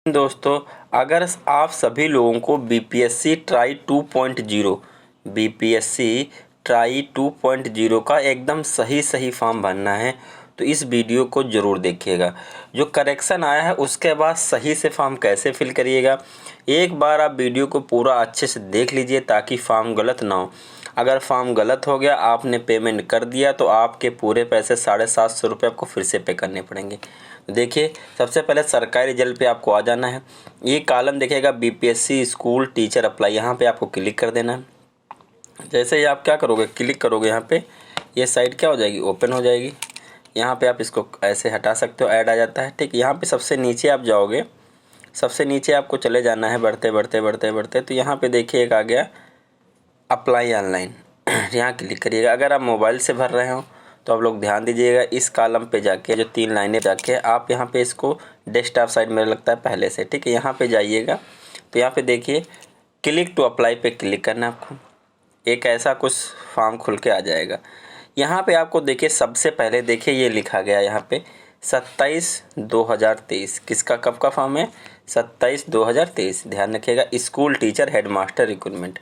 दोस्तों, अगर आप सभी लोगों को बीपीएससी ट्राई 2.0 का एकदम सही फॉर्म भरना है तो इस वीडियो को ज़रूर देखिएगा। जो करेक्शन आया है उसके बाद सही से फॉर्म कैसे फिल करिएगा, एक बार आप वीडियो को पूरा अच्छे से देख लीजिए ताकि फॉर्म गलत ना हो। अगर फॉर्म गलत हो गया, आपने पेमेंट कर दिया तो आपके पूरे पैसे 750 रुपये आपको फिर से पे करने पड़ेंगे। देखिए, सबसे पहले सरकारी रिजल्ट पे आपको आ जाना है। ये कॉलम देखिएगा बीपीएससी स्कूल टीचर अप्लाई, यहाँ पे आपको क्लिक कर देना है। जैसे ही आप क्या करोगे, क्लिक करोगे यहाँ पे, ये साइट क्या हो जाएगी, ओपन हो जाएगी। यहाँ पे आप इसको ऐसे हटा सकते हो, ऐड आ जाता है। ठीक, यहाँ पे सबसे नीचे आप जाओगे, सबसे नीचे आपको चले जाना है बढ़ते बढ़ते तो यहाँ पे देखिए एक आ गया अप्लाई ऑनलाइन। यहाँ क्लिक करिएगा। अगर आप मोबाइल से भर रहे हो तो आप लोग ध्यान दीजिएगा, इस कॉलम पे जाके जो 3 लाइनें जाके आप यहाँ पे इसको डेस्कटॉप साइड में लगता है पहले से। ठीक है, यहाँ पे जाइएगा तो यहाँ पे देखिए क्लिक टू अप्लाई पे क्लिक करना है आपको। एक ऐसा कुछ फॉर्म खुल के आ जाएगा। यहाँ पे आपको देखिए सबसे पहले देखिए ये लिखा गया यहाँ पे 27/2023। किसका, कब का फॉर्म है, 27/2023। ध्यान रखिएगा, स्कूल टीचर हेडमास्टर रिक्रूटमेंट।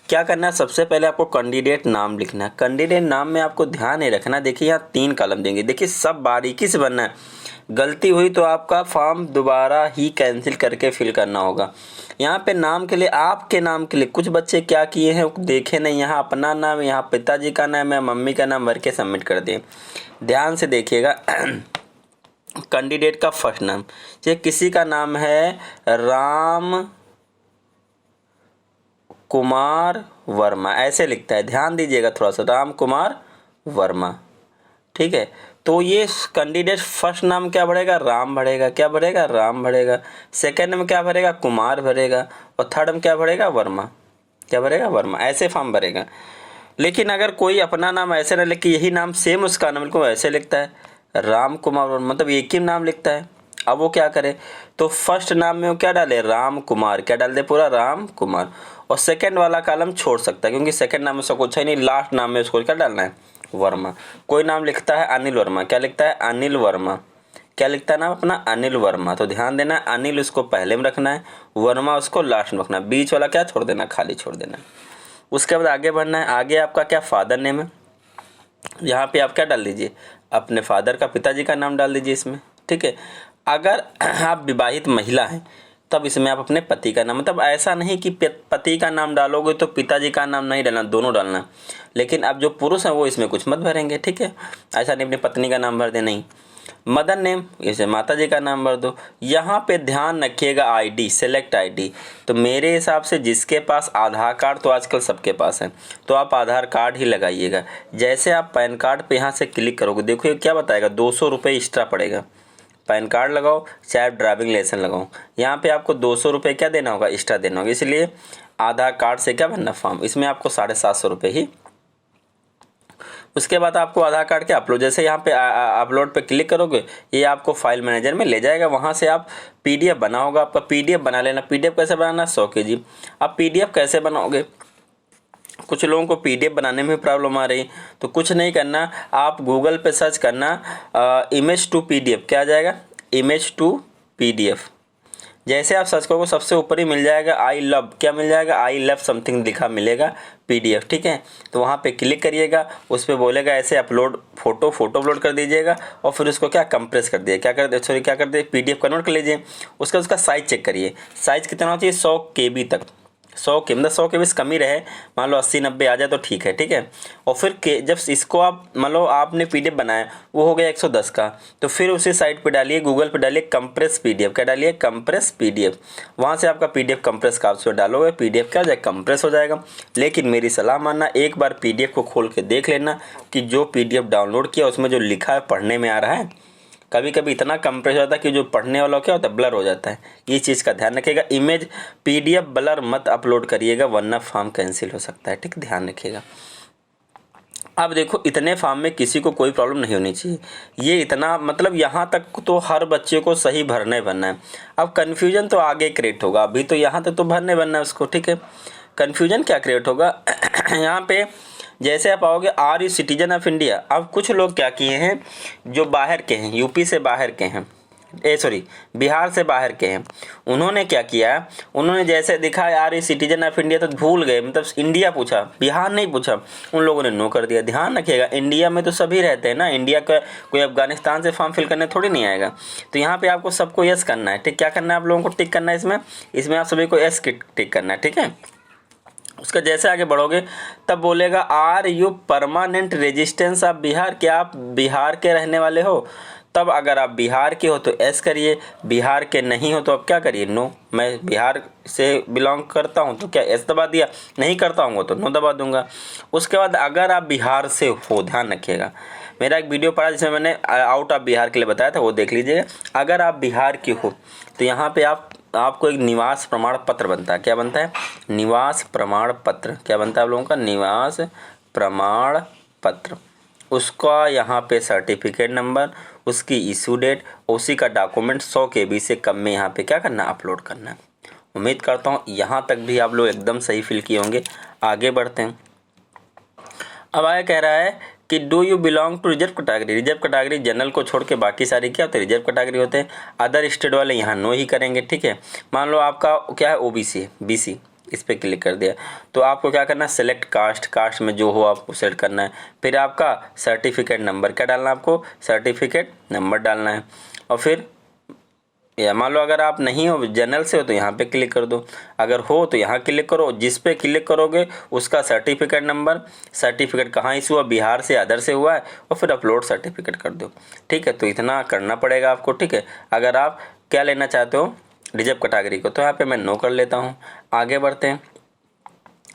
क्या करना है, सबसे पहले आपको कैंडिडेट नाम लिखना है। कैंडिडेट नाम में आपको ध्यान नहीं रखना, देखिए यहाँ 3 कॉलम देंगे, देखिए सब बारीकी से बनना है। गलती हुई तो आपका फॉर्म दोबारा ही कैंसिल करके फिल करना होगा। यहाँ पे नाम के लिए, आपके नाम के लिए कुछ बच्चे क्या किए हैं देखे नहीं, यहाँ अपना नाम, यहाँ पिताजी का नाम है, मम्मी का नाम भर के सबमिट कर दें। ध्यान से देखिएगा। कैंडिडेट का फर्स्ट नाम, चाहे किसी का नाम है राम कुमार वर्मा, ऐसे लिखता है, ध्यान दीजिएगा थोड़ा सा, राम कुमार वर्मा। ठीक है, तो ये कैंडिडेट फर्स्ट नाम क्या भरेगा, राम भरेगा। क्या भरेगा, राम भरेगा। सेकंड में क्या भरेगा, कुमार भरेगा। और थर्ड में क्या भरेगा, वर्मा। क्या भरेगा, वर्मा। ऐसे फॉर्म भरेगा। लेकिन अगर कोई अपना नाम ऐसे ना लिख के यही नाम सेम उसका नाम को ऐसे लिखता है, राम कुमार वर्मा, मतलब एक ही नाम लिखता है। अब वो क्या करे, तो फर्स्ट नाम में वो क्या डाले, राम कुमार। क्या डाल दे, पूरा राम कुमार। और सेकंड वाला कॉलम छोड़ सकता है क्योंकि सेकंड नाम में उसका कुछ है नहीं, लास्ट नाम में उसको क्या डालना है, वर्मा। कोई नाम लिखता है अनिल वर्मा, क्या लिखता है, अनिल वर्मा। क्या लिखता है नाम अपना, अनिल वर्मा। तो ध्यान देना, अनिल उसको पहले में रखना है, वर्मा उसको लास्ट में रखना है, बीच वाला क्या छोड़ देना, खाली छोड़ देना। उसके बाद आगे बढ़ना है। आगे आपका क्या फादर नेम है, यहाँ पे आप क्या डाल दीजिए, अपने फादर का, पिताजी का नाम डाल दीजिए इसमें। ठीक है, अगर आप विवाहित महिला हैं तब इसमें आप अपने पति का नाम, मतलब ऐसा नहीं कि पति का नाम डालोगे तो पिताजी का नाम नहीं डालना, दोनों डालना। लेकिन अब जो पुरुष हैं वो इसमें कुछ मत भरेंगे। ठीक है, ऐसा नहीं अपनी पत्नी का नाम भर दे, नहीं। मदर नेम, इसे माता जी का नाम भर दो। यहाँ पे ध्यान रखिएगा आईडी, सेलेक्ट आईडी। तो मेरे हिसाब से जिसके पास आधार कार्ड, तो आजकल सबके पास है, तो आप आधार कार्ड ही लगाइएगा। जैसे आप पैन कार्ड पे यहाँ से क्लिक करोगे, देखो ये क्या बताएगा, 200 रुपये एक्स्ट्रा पड़ेगा। पैन कार्ड लगाओ चाहे ड्राइविंग लाइसेंस लगाओ, यहाँ पे आपको 200 रुपये क्या देना होगा, एक्स्ट्रा देना होगा। इसलिए आधार कार्ड से क्या भरना फॉर्म, इसमें आपको 750 रुपये ही। उसके बाद आपको आधार कार्ड के अपलोड, जैसे यहाँ पे अपलोड पे क्लिक करोगे, ये आपको फाइल मैनेजर में ले जाएगा। वहाँ से आप पीडीएफ बना होगा, आपका पीडीएफ बना लेना। पीडीएफ कैसे बनाना, 100 kg। अब पीडीएफ कैसे बनाओगे, कुछ लोगों को पीडीएफ बनाने में प्रॉब्लम आ रही, तो कुछ नहीं करना, आप गूगल पे सर्च करना इमेज टू पीडीएफ। क्या आ जाएगा, इमेज टू पीडीएफ। जैसे आप सर्च करोगे सबसे ऊपर ही मिल जाएगा आई लव, क्या मिल जाएगा, आई लव समथिंग लिखा मिलेगा पीडीएफ। ठीक है, तो वहाँ पे क्लिक करिएगा, उस पर बोलेगा ऐसे अपलोड फोटो अपलोड कर दीजिएगा और फिर उसको क्या कंप्रेस कर दिए, क्या कर दे, सॉरी क्या कर दे, पीडीएफ कन्वर्ट कर लीजिए। उसका साइज चेक करिए, साइज कितना होना चाहिए, 100 KB तक। 100 KB मतलब 100 KB से कम ही रहे, मान लो 80-90 आ जाए तो ठीक है। ठीक है, और फिर जब इसको आप मान लो आपने पीडीएफ बनाया वो हो गया 110 का, तो फिर उसी साइट पे डालिए, गूगल पे डालिए कंप्रेस पीडीएफ। क्या डालिए, कंप्रेस पीडीएफ। वहाँ से आपका पीडीएफ कंप्रेस का ऑप्शन डालोगे, पीडीएफ क्या हो जाएगा, कंप्रेस हो जाएगा। लेकिन मेरी सलाह मानना, एक बार पीडीएफ को खोल के देख लेना कि जो पीडीएफ डाउनलोड किया उसमें जो लिखा है पढ़ने में आ रहा है। कभी कभी इतना कंप्रेस हो जाता है कि जो पढ़ने वाला क्या होता है, ब्लर हो जाता है। ये चीज़ का ध्यान रखिएगा, इमेज पीडीएफ ब्लर मत अपलोड करिएगा वरना फॉर्म कैंसिल हो सकता है। ठीक, ध्यान रखिएगा। अब देखो, इतने फॉर्म में किसी को कोई प्रॉब्लम नहीं होनी चाहिए। ये इतना मतलब यहाँ तक तो हर बच्चे को सही भरना है। अब कन्फ्यूजन तो आगे क्रिएट होगा, अभी तो यहाँ तक तो भरना है उसको। ठीक है, कन्फ्यूजन क्या क्रिएट होगा यहाँ पे, जैसे आप आओगे are you citizen of India. अब कुछ लोग क्या किए हैं, जो बाहर के हैं, यूपी से बाहर के हैं, सॉरी बिहार से बाहर के हैं, उन्होंने क्या किया, उन्होंने जैसे दिखा यार ये सिटीजन ऑफ इंडिया, तो भूल गए, मतलब इंडिया पूछा, बिहार नहीं पूछा, उन लोगों ने नो कर दिया। ध्यान रखिएगा, इंडिया में तो सभी रहते हैं ना, इंडिया का कोई अफगानिस्तान से फॉर्म फिल करने थोड़ी नहीं आएगा। तो यहाँ पे आपको सबको यस करना है, ठीक। क्या करना है आप लोगों को, टिक करना है इसमें आप सभी को यस टिक करना है, ठीक है। उसका जैसे आगे बढ़ोगे तब बोलेगा are you permanent resistance of Bihar, क्या आप बिहार के रहने वाले हो। तब अगर आप बिहार के हो तो एस करिए, बिहार के नहीं हो तो आप क्या करिए, नो। मैं बिहार से बिलोंग करता हूँ तो क्या एस दबा दिया, नहीं करता हूँ तो नो दबा दूंगा। उसके बाद अगर आप बिहार से हो, ध्यान रखिएगा, मेरा एक वीडियो पड़ा जिसमें मैंने आउट ऑफ बिहार के लिए बताया था, वो देख लीजिएगा। अगर आप बिहार के हो तो यहाँ पे आपको एक निवास प्रमाण पत्र बनता है। क्या बनता है, निवास प्रमाण पत्र। क्या बनता है आप लोगों का, निवास प्रमाण पत्र। उसका यहाँ पे सर्टिफिकेट नंबर, उसकी इशू डेट, उसी का डॉक्यूमेंट 100 KB से कम में यहाँ पे क्या करना, अपलोड करना है। उम्मीद करता हूँ यहाँ तक भी आप लोग एकदम सही फिल किए होंगे। आगे बढ़ते हैं। अब आगे कह रहा है कि do you belong to reserve category. Reserve category general को छोड़ के बाकी सारी क्या होते हैं, रिजर्व कैटेगरी होते हैं। अदर स्टेट वाले यहाँ नो ही करेंगे, ठीक है। मान लो आपका क्या है, OBC है, BC, इस पर क्लिक कर दिया तो आपको क्या करना है, सेलेक्ट कास्ट, कास्ट में जो हो आपको सेलेक्ट करना है। फिर आपका सर्टिफिकेट नंबर क्या डालना है, आपको सर्टिफिकेट नंबर डालना है। और फिर या मान लो अगर आप नहीं हो, जनरल से हो तो यहाँ पे क्लिक कर दो, अगर हो तो यहाँ क्लिक करो। जिस पे क्लिक करोगे उसका सर्टिफिकेट नंबर, सर्टिफिकेट कहाँ इशू हुआ, बिहार से अदर से हुआ है, और फिर अपलोड सर्टिफिकेट कर दो, ठीक है। तो इतना करना पड़ेगा आपको, ठीक है। अगर आप क्या लेना चाहते हो, रिजर्व कैटेगरी को, तो यहाँ पे मैं नो कर लेता हूँ। आगे बढ़ते हैं।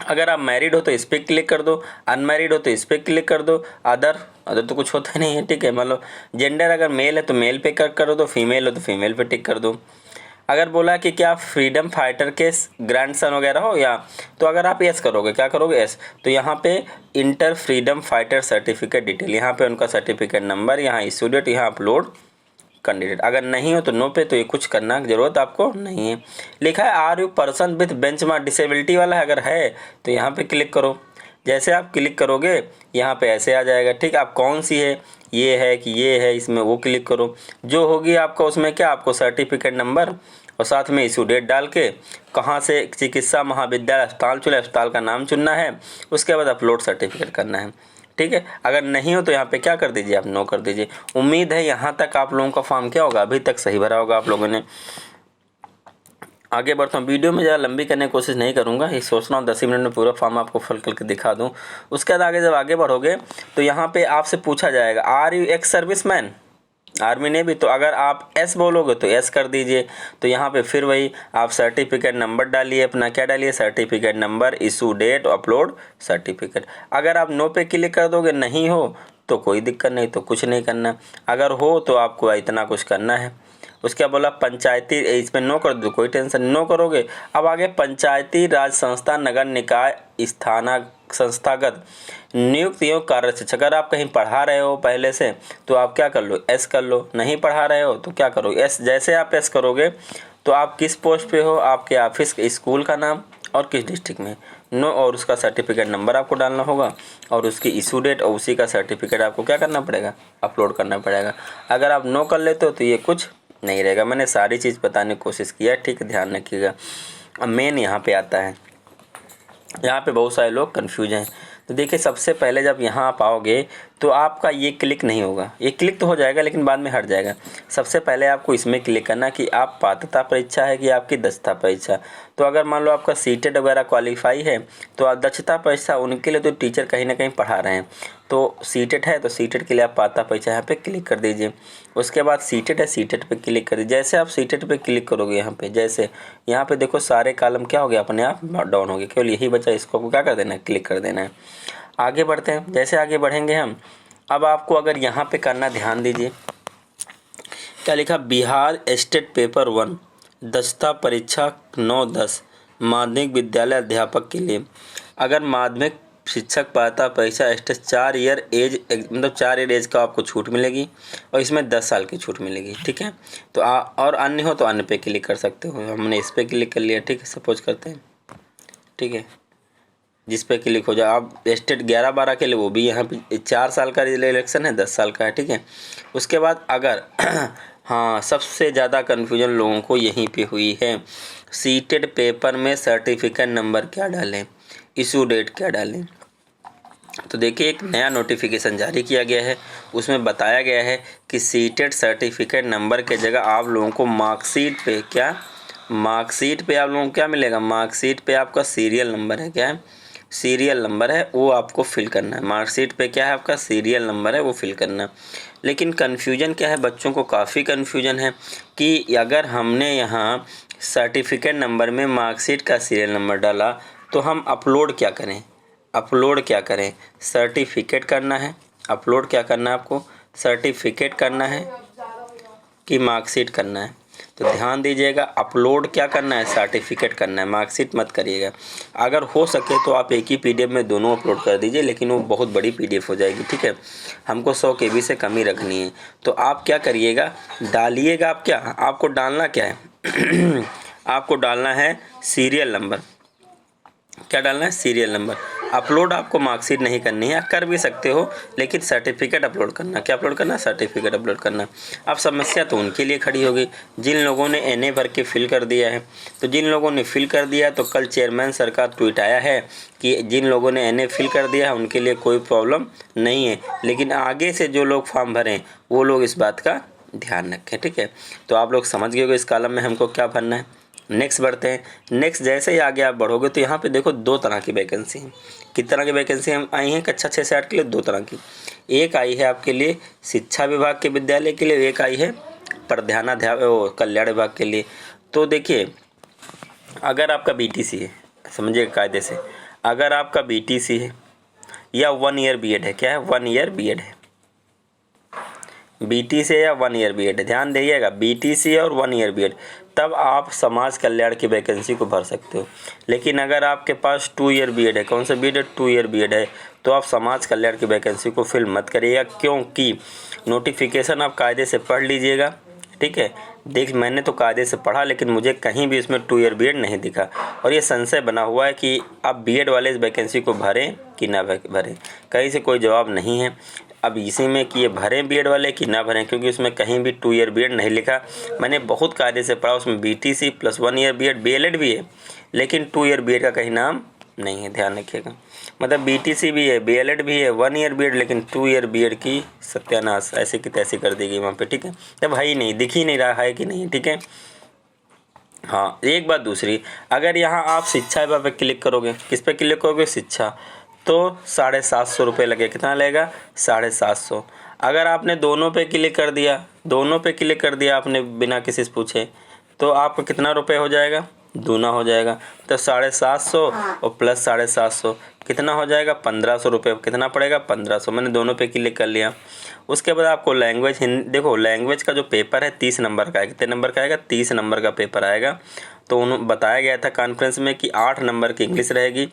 अगर आप मैरिड हो तो इस पर क्लिक कर दो, अनमैरिड हो तो इस पर क्लिक कर दो, अदर तो कुछ होता नहीं है, ठीक है। मान लो जेंडर अगर मेल है तो मेल पे कर दो, फीमेल हो तो फीमेल पे टिक कर दो। अगर बोला कि क्या फ्रीडम फाइटर के ग्रैंडसन वगैरह हो या, तो अगर आप एस करोगे, क्या करोगे, एस, तो यहाँ पे inter freedom fighter certificate detail, यहाँ पे उनका सर्टिफिकेट नंबर, यहाँ इशू डेट, यहाँ अपलोड कैंडिडेट। अगर नहीं हो तो नो पे, तो ये कुछ करना की जरूरत आपको नहीं है। लिखा है are you person with benchmark disability वाला है, अगर है तो यहाँ पे क्लिक करो। जैसे आप क्लिक करोगे यहाँ पे ऐसे आ जाएगा, ठीक। आप कौन सी है, ये है कि ये है, इसमें वो क्लिक करो। जो होगी आपका उसमें क्या, आपको सर्टिफिकेट नंबर और साथ में इशू डेट डाल के कहाँ से चिकित्सा महाविद्यालय अस्पताल चुना, अस्पताल का नाम चुनना है। उसके बाद अपलोड सर्टिफिकेट करना है, ठीक है। अगर नहीं हो तो यहाँ पे क्या कर दीजिए, आप नो कर दीजिए। उम्मीद है यहाँ तक आप लोगों का फॉर्म क्या होगा, अभी तक सही भरा होगा आप लोगों ने। आगे बढ़ता हूँ। वीडियो में ज़्यादा लंबी करने की कोशिश नहीं करूँगा, ये सोच रहा हूँ 10 मिनट में पूरा फॉर्म आपको फिल करके दिखा दूँ। उसके बाद जब आगे बढ़ोगे तो यहाँ पे आपसे पूछा जाएगा are you ex serviceman, army ने भी, तो अगर आप एस बोलोगे तो एस कर दीजिए। तो यहाँ पे फिर वही आप सर्टिफिकेट नंबर डालिए, अपना क्या डालिए, certificate number, issue date, upload certificate. अगर आप नो पे क्लिक कर दोगे, नहीं हो तो कोई दिक्कत नहीं, तो कुछ नहीं करना। अगर हो तो आपको इतना कुछ करना है। उसके बोला पंचायती, इसमें नो कर दो, कोई टेंशन, नो करोगे। अब आगे पंचायती राज संस्था, नगर निकाय, संस्थागत नियुक्त एवं कार्य शिक्षक। अगर आप कहीं पढ़ा रहे हो पहले से तो आप क्या कर लो, एस कर लो। नहीं पढ़ा रहे हो तो क्या करो, एस। जैसे आप एस करोगे तो आप किस पोस्ट पे हो, आपके ऑफिस, स्कूल का नाम और किस डिस्ट्रिक्ट में, नो, और उसका सर्टिफिकेट नंबर आपको डालना होगा और उसकी इशू डेट और उसी का सर्टिफिकेट आपको क्या करना पड़ेगा, अपलोड करना पड़ेगा। अगर आप नो कर लेते हो तो ये कुछ नहीं रहेगा। मैंने सारी चीज़ बताने की कोशिश किया, ठीक है, ध्यान रखिएगा। अब मेन यहाँ पे आता है, यहाँ पे बहुत सारे लोग कंफ्यूज हैं। तो देखिए सबसे पहले जब यहाँ आप आओगे तो आपका ये क्लिक नहीं होगा, ये क्लिक तो हो जाएगा लेकिन बाद में हट जाएगा। सबसे पहले आपको इसमें क्लिक करना कि आप पात्रता परीक्षा है कि आपकी दक्षता परीक्षा। तो अगर मान लो आपका सीटेट वगैरह क्वालिफाई है तो आप दक्षता परीक्षा उनके लिए तो टीचर कहीं ना कहीं पढ़ा रहे हैं, तो सीटेट है तो सीटेट के लिए आप पात्रता परीक्षा यहाँ पे क्लिक कर दीजिए। उसके बाद सीटेट है, सीटेट पे क्लिक कर दीजिए। जैसे आप सीटेट पे क्लिक करोगे यहाँ पे, जैसे यहाँ पे देखो सारे कॉलम क्या हो गया, अपने आप डाउन हो गए, केवल यही बचा, इसको आपको क्या कर देना है, क्लिक कर देना है। आगे बढ़ते हैं। जैसे आगे बढ़ेंगे हम, अब आपको अगर यहाँ पे करना, ध्यान दीजिए क्या लिखा, बिहार स्टेट पेपर 1 दक्षता परीक्षा 9-10 माध्यमिक विद्यालय अध्यापक के लिए। अगर माध्यमिक शिक्षक पात्रता परीक्षा स्टेज 4 ईयर एज, मतलब 4 ईयर एज का आपको छूट मिलेगी और इसमें 10 साल की छूट मिलेगी, ठीक है। तो और अन्य हो तो अन्य पे क्लिक कर सकते हो। हमने इस पे क्लिक कर लिया, ठीक है, सपोज करते हैं, ठीक है, जिस पे क्लिक हो जाए। आप स्टेट 11-12 के लिए, वो भी यहाँ पे 4 साल का इलेक्शन है, 10 साल का है, ठीक है। उसके बाद अगर हाँ, सबसे ज़्यादा कन्फ्यूजन लोगों को यहीं पे हुई है। सीटेड पेपर में सर्टिफिकेट नंबर क्या डालें, इशू डेट क्या डालें। तो देखिए, एक नया नोटिफिकेशन जारी किया गया है, उसमें बताया गया है कि सीटेड सर्टिफिकेट नंबर के जगह आप लोगों को मार्कशीट पे आप लोगों को क्या मिलेगा, मार्कशीट पे आपका सीरियल नंबर है, क्या है, सीरियल नंबर है, वो आपको फिल करना है। मार्कशीट पे क्या है, आपका सीरियल नंबर है, वो फिल करना है। लेकिन कन्फ्यूजन क्या है, बच्चों को काफ़ी कन्फ्यूजन है कि अगर हमने यहाँ सर्टिफिकेट नंबर में मार्कशीट का सीरियल नंबर डाला तो हम अपलोड क्या करें, सर्टिफिकेट करना है, अपलोड क्या करना है आपको, सर्टिफिकेट करना है कि मार्कशीट करना है। तो ध्यान दीजिएगा, अपलोड क्या करना है, सर्टिफिकेट करना है, मार्कशीट मत करिएगा। अगर हो सके तो आप एक ही पीडीएफ में दोनों अपलोड कर दीजिए, लेकिन वो बहुत बड़ी पीडीएफ हो जाएगी, ठीक है। हमको 100 KB से कम ही रखनी है। तो आप क्या करिएगा, डालिएगा, आप क्या, आपको डालना क्या है आपको डालना है सीरियल नंबर। क्या डालना है, सीरियल नंबर। अपलोड आपको मार्कशीट नहीं करनी है, कर भी सकते हो, लेकिन सर्टिफिकेट अपलोड करना। क्या अपलोड करना, सर्टिफिकेट अपलोड करना। अब समस्या तो उनके लिए खड़ी होगी जिन लोगों ने NA भर के फिल कर दिया है। तो जिन लोगों ने फिल कर दिया तो कल चेयरमैन सर का ट्वीट आया है कि जिन लोगों ने NA फिल कर दिया है उनके लिए कोई प्रॉब्लम नहीं है, लेकिन आगे से जो लोग फॉर्म भरें वो लोग इस बात का ध्यान रखें, ठीक है। तो आप लोग समझ गए हो इस कॉलम में हमको क्या भरना है। नेक्स्ट बढ़ते हैं। नेक्स्ट जैसे ही आगे आप बढ़ोगे तो यहाँ पे देखो 2 तरह की वैकेंसी हैं। कितने तरह की वैकेंसी हम आई हैं कक्षा 6 से 8 के लिए, 2 तरह की। एक आई है आपके लिए शिक्षा विभाग के विद्यालय के लिए, एक आई है कल्याण विभाग के लिए। तो देखिए, अगर आपका BTC है, समझिए कायदे से, अगर आपका BTC है या 1 ईयर BEd है, क्या है, 1 ईयर BEd है, BTC या 1 ईयर BEd है, ध्यान दीजिएगा, BTC और 1 ईयर BEd, तब आप समाज कल्याण की वैकेंसी को भर सकते हो। लेकिन अगर आपके पास 2 ईयर BEd है, कौन सा BEd है, 2 ईयर BEd है, तो आप समाज कल्याण की वैकेंसी को फिल मत करिएगा, क्योंकि नोटिफिकेशन आप कायदे से पढ़ लीजिएगा, ठीक है। मैंने तो कायदे से पढ़ा, लेकिन मुझे कहीं भी इसमें 2 ईयर BEd नहीं दिखा, और ये संशय बना हुआ है कि आप BEd वाले इस वैकेंसी को भरें कि ना भरें, कहीं से कोई जवाब नहीं है अब इसी में कि ये भरें BEd वाले कि ना भरें, क्योंकि उसमें कहीं भी 2 ईयर BEd नहीं लिखा। मैंने बहुत कायदे से पढ़ा, उसमें BTC plus 1 year BEd BLED भी है, लेकिन 2 ईयर BEd का कहीं नाम नहीं है, ध्यान रखिएगा। मतलब BTC भी है, BLED भी है, 1 ईयर BEd, लेकिन 2 ईयर BEd की सत्यानाश ऐसे की तैसी कर दी गई वहाँ पे, ठीक है। तब है ही नहीं, दिख ही नहीं रहा है कि नहीं, ठीक है। हाँ, एक बात दूसरी, अगर यहाँ आप शिक्षा विभाग पे क्लिक करोगे, किस पे क्लिक करोगे, शिक्षा, तो 750 रुपये लगे, कितना लगेगा, 750। अगर आपने दोनों पे क्लिक कर दिया, आपने बिना किसी से पूछे, तो आपका कितना रुपये हो जाएगा, दूना हो जाएगा। तो 750 और प्लस 750 कितना हो जाएगा, 1500 रुपये, कितना पड़ेगा, 1500। मैंने दोनों पे क्लिक कर लिया। उसके बाद आपको लैंग्वेज देखो, लैंग्वेज का जो पेपर है 30 नंबर का है, कितने नंबर का आएगा, 30 नंबर का पेपर आएगा। तो उन्होंने बताया गया था कॉन्फ्रेंस में कि 8 नंबर की इंग्लिश रहेगी,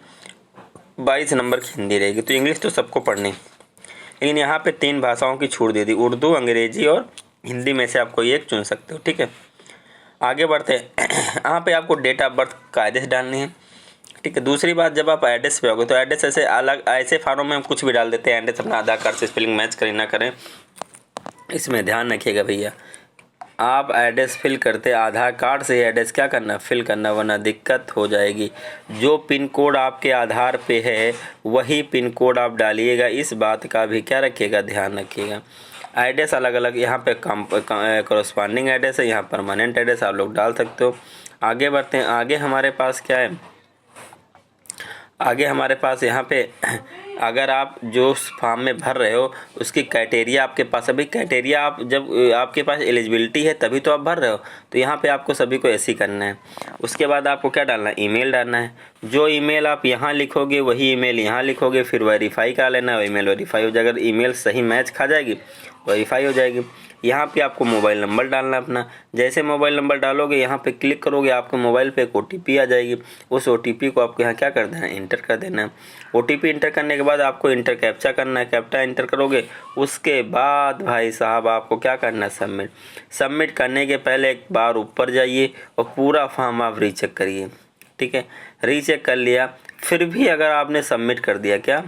22 नंबर की हिंदी रहेगी। तो इंग्लिश तो सबको पढ़नी, लेकिन यहाँ पे 3 भाषाओं की छूट दे दी, उर्दू, अंग्रेजी और हिंदी में से आप कोई एक चुन सकते हो, ठीक है। आगे बढ़ते हैं। यहाँ पे आपको डेट ऑफ बर्थ कायदे से डालनी है, ठीक है। दूसरी बात, जब आप एड्रेस पे आओगे तो एड्रेस ऐसे अलग, ऐसे फार्म में हम कुछ भी डाल देते हैं, एड्रेस अपना आधार कार्ड से स्पेलिंग मैच करें ना करें, इसमें ध्यान रखिएगा भैया। आप एड्रेस फिल करते आधार कार्ड से एड्रेस क्या करना, फिल करना, वरना दिक्कत हो जाएगी। जो पिन कोड आपके आधार पे है वही पिन कोड आप डालिएगा, इस बात का भी क्या रखिएगा, ध्यान रखिएगा। एड्रेस अलग अलग, यहाँ पे कॉरस्पॉन्डिंग एड्रेस है, यहाँ परमानेंट एड्रेस आप लोग डाल सकते हो। आगे बढ़ते हैं। आगे हमारे पास क्या है, आगे हमारे पास यहाँ पे अगर आप जो फॉर्म में भर रहे हो उसकी क्राइटेरिया आपके पास, अभी क्राइटेरिया आप जब आपके पास एलिजिबिलिटी है तभी तो आप भर रहे हो, तो यहाँ पे आपको सभी को ऐसे ही करना है। उसके बाद आपको क्या डालना है, ईमेल डालना है। जो ईमेल आप यहाँ लिखोगे वही ईमेल यहाँ लिखोगे, फिर वेरीफाई कर लेना है, ईमेल वेरीफाई हो जाएगा। अगर ईमेल सही मैच खा जाएगी वेरीफाई हो जाएगी। यहाँ पे आपको मोबाइल नंबर डालना है अपना। जैसे मोबाइल नंबर डालोगे, यहाँ पे क्लिक करोगे, आपके मोबाइल पे एक OTP आ जाएगी। उस OTP को आपको यहाँ क्या कर देना है, इंटर कर देना है। OTP इंटर करने के बाद आपको इंटर कैप्चा करना है, कैप्चा इंटर करोगे। उसके बाद भाई साहब आपको क्या करना है, सबमिट। सबमिट करने के पहले एक बार ऊपर जाइए और पूरा फॉर्म आप रीचेक करिए, ठीक है। रीचेक कर लिया, फिर भी अगर आपने सबमिट कर दिया, क्या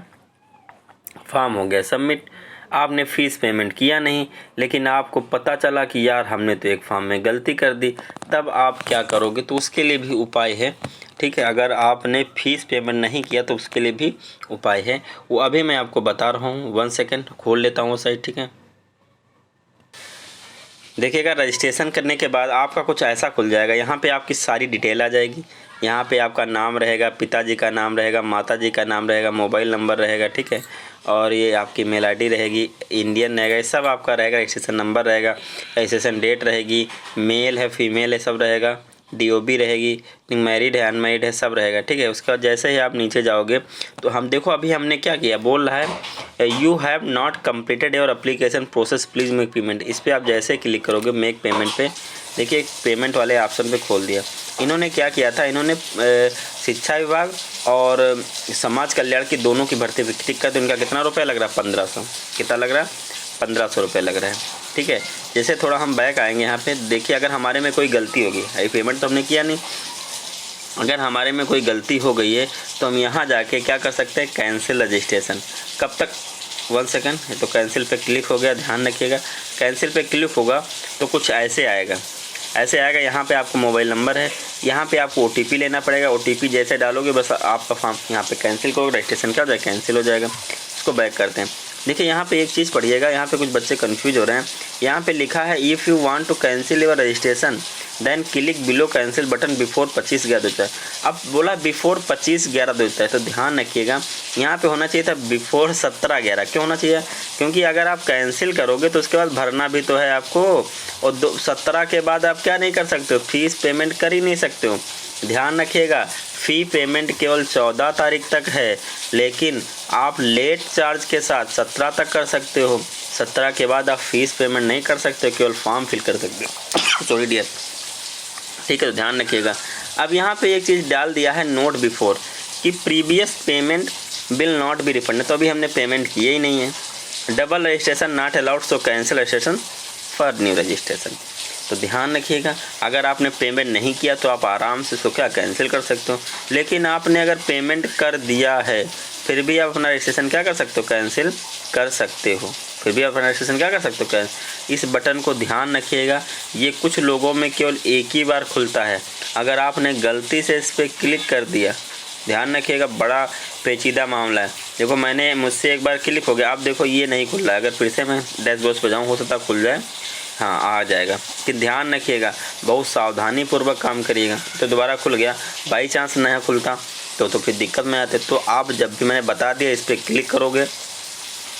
फॉर्म हो गया सबमिट, आपने फ़ीस पेमेंट किया नहीं, लेकिन आपको पता चला कि यार हमने तो एक फॉर्म में गलती कर दी, तब आप क्या करोगे? तो उसके लिए भी उपाय है, ठीक है। अगर आपने फ़ीस पेमेंट नहीं किया तो उसके लिए भी उपाय है, वो अभी मैं आपको बता रहा हूँ। 1 सेकेंड खोल लेता हूँ वो साइट, ठीक है। देखिएगा, रजिस्ट्रेशन करने के बाद आपका कुछ ऐसा खुल जाएगा। यहाँ पे आपकी सारी डिटेल आ जाएगी। यहाँ पे आपका नाम रहेगा, पिताजी का नाम रहेगा, माताजी का नाम रहेगा, मोबाइल नंबर रहेगा, ठीक है। और ये आपकी मेल आईडी रहेगी, इंडियन रहेगा, ये सब आपका रहेगा। रजिस्ट्रेशन नंबर रहेगा, रजिस्ट्रेशन डेट रहेगी, मेल है फीमेल है सब रहेगा, DOB रहेगी, मैरिड है अनमैरिड है सब रहेगा, ठीक है। उसके बाद जैसे ही आप नीचे जाओगे तो हम देखो अभी हमने क्या किया, बोल रहा है you have not completed your application process please make payment. इस पर आप जैसे क्लिक करोगे मेक पेमेंट पे, देखिए पेमेंट वाले ऑप्शन पे खोल दिया। इन्होंने क्या किया था, इन्होंने शिक्षा विभाग और समाज कल्याण की दोनों की भर्ती टिक कर, तो इनका कितना रुपया लग रहा है? 1500। कितना लग रहा है? 1500 रुपये लग रहा है, ठीक है। जैसे थोड़ा हम बैक आएंगे यहाँ पे, देखिए अगर हमारे में कोई गलती होगी, अभी पेमेंट तो हमने किया नहीं, अगर हमारे में कोई गलती हो गई है तो हम यहाँ जाके क्या कर सकते हैं, कैंसिल रजिस्ट्रेशन। कब तक? 1 सेकेंड, तो कैंसिल पे क्लिक हो गया, ध्यान रखिएगा। कैंसिल पे क्लिक होगा तो कुछ ऐसे आएगा, यहाँ पे आपको मोबाइल नंबर है, यहाँ पे आपको OTP लेना पड़ेगा। OTP जैसे डालोगे बस आपका फॉर्म यहाँ पे कैंसिल करोगे, रजिस्ट्रेशन क्या हो जाएगा, कैंसिल हो जाएगा। इसको बैक करते हैं। देखिए यहाँ पे एक चीज़ पढ़िएगा, यहाँ पे कुछ बच्चे कंफ्यूज हो रहे हैं। यहाँ पे लिखा है if you want to cancel your registration then click below cancel button before 25/11 होता है। अब बोला बिफोर 25/11 होता है, तो ध्यान रखिएगा यहाँ पे होना चाहिए था बिफोर 17/11। क्यों होना चाहिए? क्योंकि अगर आप कैंसिल करोगे तो उसके बाद भरना भी तो है आपको, और 17 के बाद आप क्या नहीं कर सकते हो, फीस पेमेंट कर ही नहीं सकते हो। ध्यान रखिएगा, फ़ी पेमेंट केवल 14 तारीख तक है, लेकिन आप लेट चार्ज के साथ 17 तक कर सकते हो। 17 के बाद आप फीस पेमेंट नहीं कर सकते, केवल फॉर्म फिल कर सकते हो। सॉरी डियर, ठीक है, तो ध्यान रखिएगा। अब यहाँ पे एक चीज़ डाल दिया है नोट बिफोर कि previous payment will not be refund, तो अभी हमने पेमेंट किए ही नहीं है। Double registration not allowed, so cancel registration for new registration. तो ध्यान रखिएगा, अगर आपने पेमेंट नहीं किया तो आप आराम से इसको क्या कैंसिल कर सकते हो, लेकिन आपने अगर पेमेंट कर दिया है फिर भी आप अपना रजिस्ट्रेशन क्या कर सकते हो, कैंसिल कर सकते हो। फिर भी आप अपना रजिस्ट्रेशन क्या कर सकते हो, कैंसिल। इस बटन को ध्यान रखिएगा, ये कुछ लोगों में केवल एक ही बार खुलता है। अगर आपने गलती से इस पर क्लिक कर दिया, ध्यान रखिएगा, बड़ा पेचीदा मामला है। देखो मैंने मुझसे एक बार क्लिक हो गया, अब देखो ये नहीं खुल रहा है। अगर फिर से मैं डैशबोर्ड पर जाऊँ, हो सकता है खुल जाए, हाँ आ जाएगा। कि ध्यान रखिएगा, बहुत सावधानी पूर्वक काम करिएगा। तो दोबारा खुल गया, बाई चांस नया खुलता तो फिर दिक्कत में आते। तो आप जब भी मैंने बता दिया इस पर क्लिक करोगे,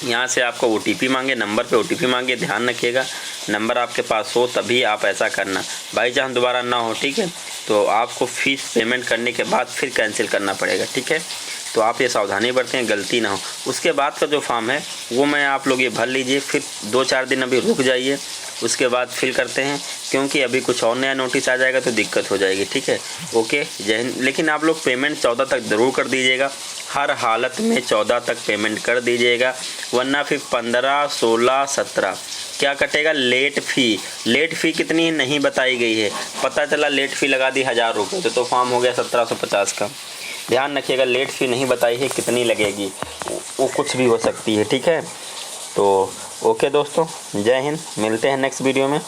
यहाँ से आपको OTP मांगे, नंबर पे OTP मांगे, ध्यान रखिएगा नंबर आपके पास हो तभी आप ऐसा करना। बाई चांस दोबारा ना हो, ठीक है, तो आपको फीस पेमेंट करने के बाद फिर कैंसिल करना पड़ेगा, ठीक है। तो आप ये सावधानी बरतें, गलती ना हो। उसके बाद का जो फॉर्म है वो मैं आप लोग ये भर लीजिए, फिर 2-4 दिन अभी रुक जाइए, उसके बाद फिल करते हैं, क्योंकि अभी कुछ और नया नोटिस आ जाएगा तो दिक्कत हो जाएगी, ठीक है। ओके, जय हिंद। लेकिन आप लोग पेमेंट 14 तक ज़रूर कर दीजिएगा, हर हालत में 14 तक पेमेंट कर दीजिएगा, वरना फिर 15, 16, 17 क्या कटेगा, लेट फ़ी। लेट फ़ी कितनी नहीं बताई गई है, पता चला लेट फ़ी लगा दी 1000 रुपये, तो फॉर्म हो गया 1750 का। ध्यान रखिएगा, लेट फ़ी नहीं बताई है कितनी लगेगी, वो कुछ भी हो सकती है, ठीक है। तो ओके दोस्तों, जय हिंद, मिलते हैं नेक्स्ट वीडियो में।